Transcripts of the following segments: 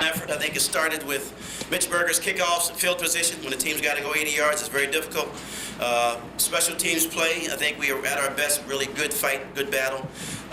Effort. I think it started with Mitch Berger's kickoffs and field position. When the team's got to go 80 yards, it's very difficult. Special teams play, I think we are at our best, really good fight, good battle.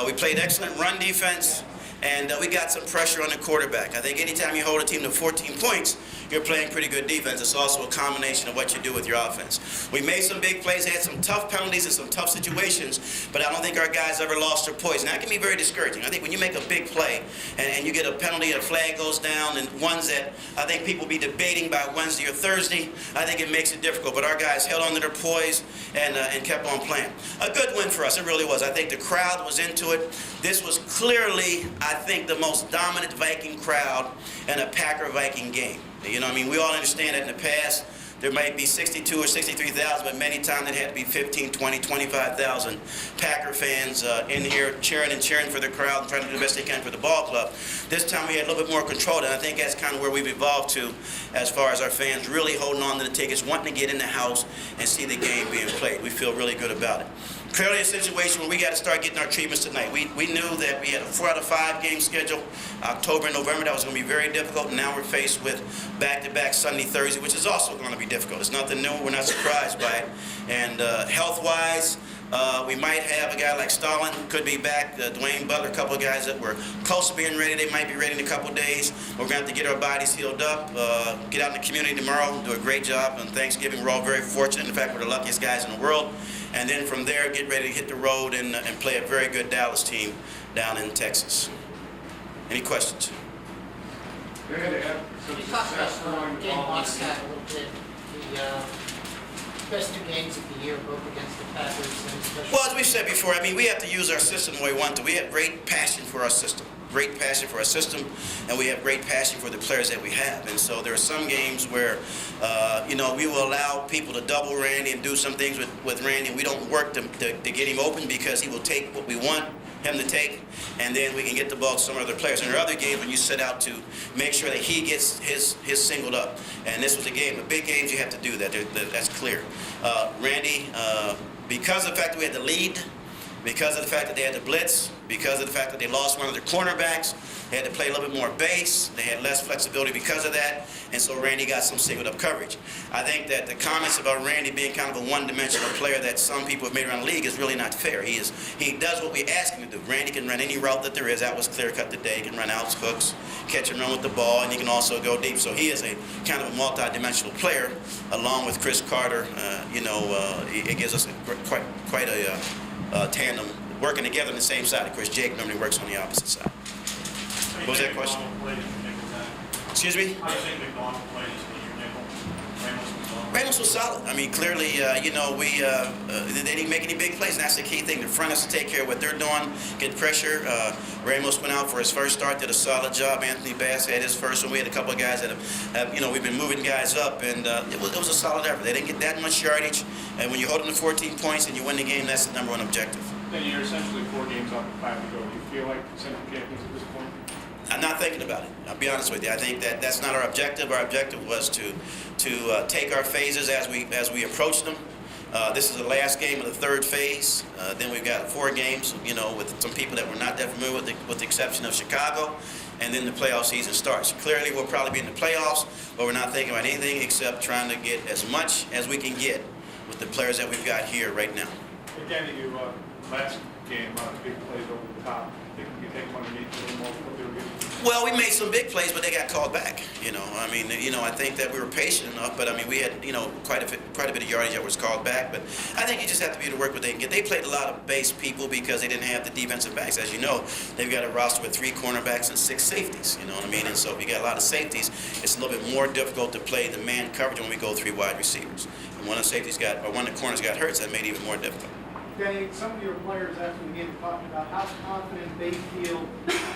We played excellent run defense, and we got some pressure on the quarterback. I think anytime you hold a team to 14 points, you're playing pretty good defense. It's also a combination of what you do with your offense. We made some big plays, had some tough penalties and some tough situations, but I don't think our guys ever lost their poise. And that can be very discouraging. I think when you make a big play and you get a penalty, a flag goes down, and ones that I think people will be debating by Wednesday or Thursday, I think it makes it difficult. But our guys held on to their poise and kept on playing. A good win for us, it really was. I think the crowd was into it. This was clearly, I think, the most dominant Viking crowd in a Packer-Viking game. You know, I mean, we all understand that in the past there might be 62 or 63,000, but many times it had to be 15, 20, 25,000 Packer fans in here cheering for the crowd and trying to do the best they can for the ball club. This time we had a little bit more control, and I think that's kind of where we've evolved to as far as our fans really holding on to the tickets, wanting to get in the house and see the game being played. We feel really good about it. Clearly a situation where we got to start getting our treatments tonight. We knew that we had a 4 out of 5 game schedule, October and November. That was going to be very difficult, and now we're faced with back-to-back Sunday, Thursday, which is also going to be difficult. It's nothing new. We're not surprised by it. And health-wise, we might have a guy like Stalin, could be back, Dwayne Butler, a couple of guys that were close to being ready. They might be ready in a couple of days. We're going to have to get our bodies healed up, get out in the community tomorrow, do a great job on Thanksgiving. We're all very fortunate. In fact, we're the luckiest guys in the world. And then from there, get ready to hit the road and play a very good Dallas team down in Texas. Any questions? You talked about game lost that a little bit. The best 2 games of the year, both against the Packers and especially. Well, as we said before, I mean, we have to use our system the way we want to. We have great passion for our system. Great passion for our system, and we have great passion for the players that we have. And so there are some games where, you know, we will allow people to double Randy and do some things with Randy, and we don't work to get him open because he will take what we want him to take, and then we can get the ball to some other players. And there are other games when you set out to make sure that he gets his singled up. And this was a game. The big games, you have to do that. That's clear. Randy, because of the fact that we had the lead, because of the fact that they had the blitz, because of the fact that they lost one of their cornerbacks, they had to play a little bit more base. They had less flexibility because of that, and so Randy got some singled-up coverage. I think that the comments about Randy being kind of a one-dimensional player that some people have made around the league is really not fair. He does what we ask him to do. Randy can run any route that there is. That was clear-cut today. He can run outs, hooks, catch and run with the ball, and he can also go deep. So he is a kind of a multi-dimensional player, along with Chris Carter. It gives us quite a tandem working together on the same side. Of course, Jake normally works on the opposite side. What was that question? Excuse me? How do you think McDonald played in your nickel? Ramos was solid. I mean, clearly, they didn't make any big plays, and that's the key thing. The front has to take care of what they're doing, get pressure. Ramos went out for his first start, did a solid job. Anthony Bass had his first one. We had a couple of guys that have we've been moving guys up, and it was a solid effort. They didn't get that much yardage, and when you hold them to 14 points and you win the game, that's the #1 objective. Then you're essentially 4 games up and 5 to go. Do you feel like Central champions at this point? I'm not thinking about it. I'll be honest with you. I think that's not our objective. Our objective was to take our phases as we approach them. This is the last game of the 3rd phase. Then we've got 4 games, with some people that we're not that familiar with the exception of Chicago. And then the playoff season starts. Clearly, we'll probably be in the playoffs, but we're not thinking about anything except trying to get as much as we can get with the players that we've got here right now. Again, you last game, big plays over the top. Think you take one underneath a little more what they were getting? Well, we made some big plays, but they got called back. I think that we were patient enough, but I mean, we had, quite a bit of yardage that was called back. But I think you just have to be able to work what they can get. They played a lot of base people because they didn't have the defensive backs. As you know, they've got a roster with 3 cornerbacks and 6 safeties. You know what I mean? And so if you got a lot of safeties, it's a little bit more difficult to play the man coverage when we go 3 wide receivers. And one of the corners got hurt, so that made it even more difficult. Denny, some of your players after the game talked about how confident they feel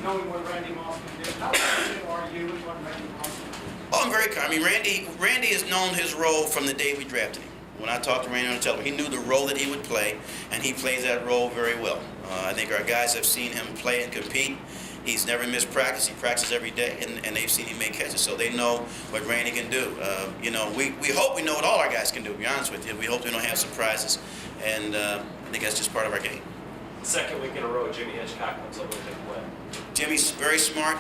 knowing what Randy Moss can do. How confident are you in what Randy Moss can do? Oh, I'm very confident. I mean, Randy has known his role from the day we drafted him. When I talked to Randy on the telephone, he knew the role that he would play, and he plays that role very well. I think our guys have seen him play and compete. He's never missed practice. He practices every day, and they've seen him make catches, so they know what Randy can do. We hope we know what all our guys can do, to be honest with you. We hope we don't have surprises, and I think that's just part of our game. Second week in a row, Jimmy Hitchcock comes up with a big win. Jimmy's very smart,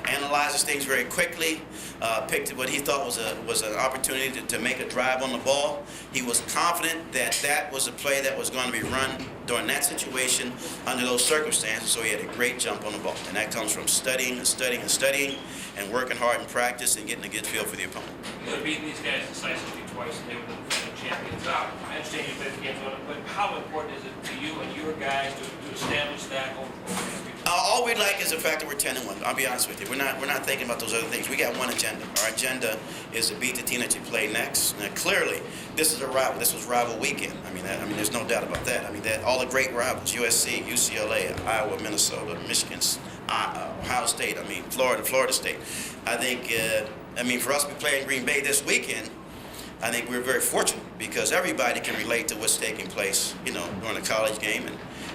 analyzes things very quickly, picked what he thought was an opportunity to make a drive on the ball. He was confident that that was a play that was going to be run during that situation under those circumstances, so he had a great jump on the ball. And that comes from studying and studying and studying and working hard in practice and getting a good feel for the opponent. You have beaten these guys decisively twice, and they were the defending champions. I understand you've been to games, but how important is it to you and your guys to establish that over these people? All we like is the fact that we're 10-1. I'll be honest with you. We're not thinking about those other things. We got one agenda. Our agenda is to beat the team that you play next. Now, clearly, this is a rival. This was rival weekend. I mean, there's no doubt about that. I mean, all the great rivals: USC, UCLA, Iowa, Minnesota, Michigan, Ohio State. I mean, Florida State. I think. For us to be playing Green Bay this weekend, I think we're very fortunate because everybody can relate to what's taking place, during a college game,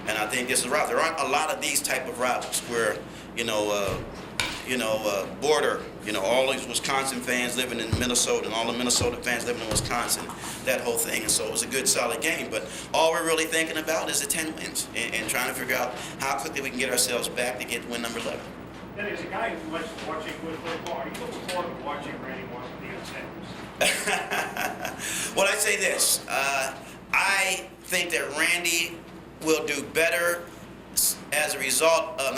and I think this is right. There aren't a lot of these type of rivals where, border, all these Wisconsin fans living in Minnesota and all the Minnesota fans living in Wisconsin, that whole thing. And so it was a good, solid game. But all we're really thinking about is the 10 wins and trying to figure out how quickly we can get ourselves back to get win number 11. Then as a guy who likes watching good football, are you looking forward to watching Randy Moss against Sanders? Well, I'd say this. I think that Randy will do better as a result of,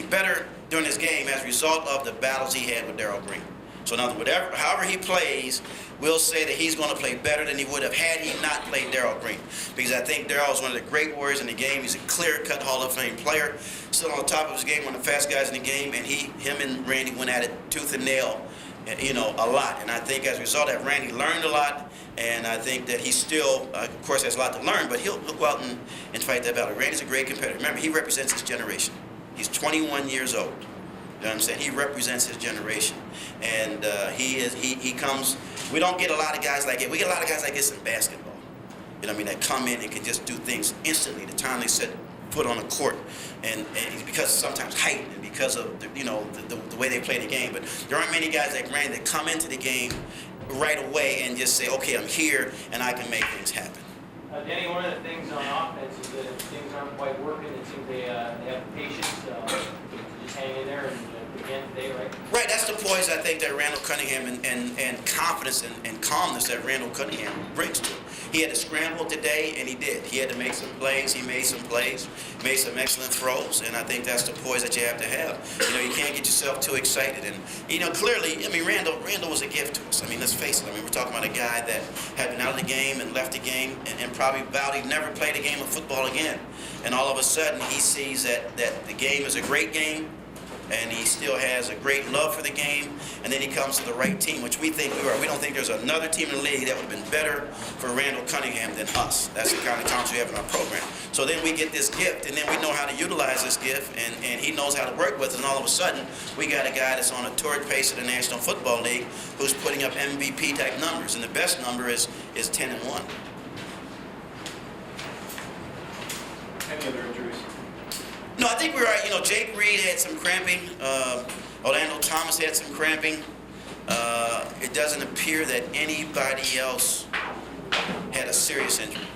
better during this game as a result of the battles he had with Darryl Green. So in other words, however he plays, we'll say that he's going to play better than he would have had he not played Darryl Green. Because I think Darryl is one of the great warriors in the game. He's a clear-cut Hall of Fame player, still on the top of his game, one of the fast guys in the game, and him and Randy went at it tooth and nail, a lot. And I think as a result of that, Randy learned a lot, and I think that he still, of course, has a lot to learn, but he'll go out and fight that battle. Randy's a great competitor. Remember, he represents his generation. He's 21 years old. You know what I'm saying? He represents his generation, and he comes. We don't get a lot of guys like it. We get a lot of guys like this in basketball. That come in and can just do things instantly the time they set foot on the court, and because sometimes height and because of the way they play the game. But there aren't many guys like Randy that come into the game right away and just say, okay, I'm here and I can make things happen. Denny, one of the things on offense is that if things aren't quite working, it seems they have patience to just hang in there and begin today, right? Right, that's the poise I think that Randall Cunningham and confidence and calmness that Randall Cunningham brings to him. He had to scramble today, and he did. He had to make some plays. He made some plays, made some excellent throws, and I think that's the poise that you have to have. You can't get yourself too excited. And, clearly, Randall was a gift to us. Let's face it. We're talking about a guy that had been out of the game and left the game and probably vowed he'd never played a game of football again. And all of a sudden, he sees that the game is a great game, and he still has a great love for the game, and then he comes to the right team, which we think we are. We don't think there's another team in the league that would have been better for Randall Cunningham than us. That's the kind of talent we have in our program. So then we get this gift, and then we know how to utilize this gift, and he knows how to work with it, and all of a sudden, we got a guy that's on a torrid pace of the National Football League who's putting up MVP-type numbers, and the best number is 10-1. Any other injuries? No, I think we're right. Jake Reed had some cramping. Orlando Thomas had some cramping. It doesn't appear that anybody else had a serious injury.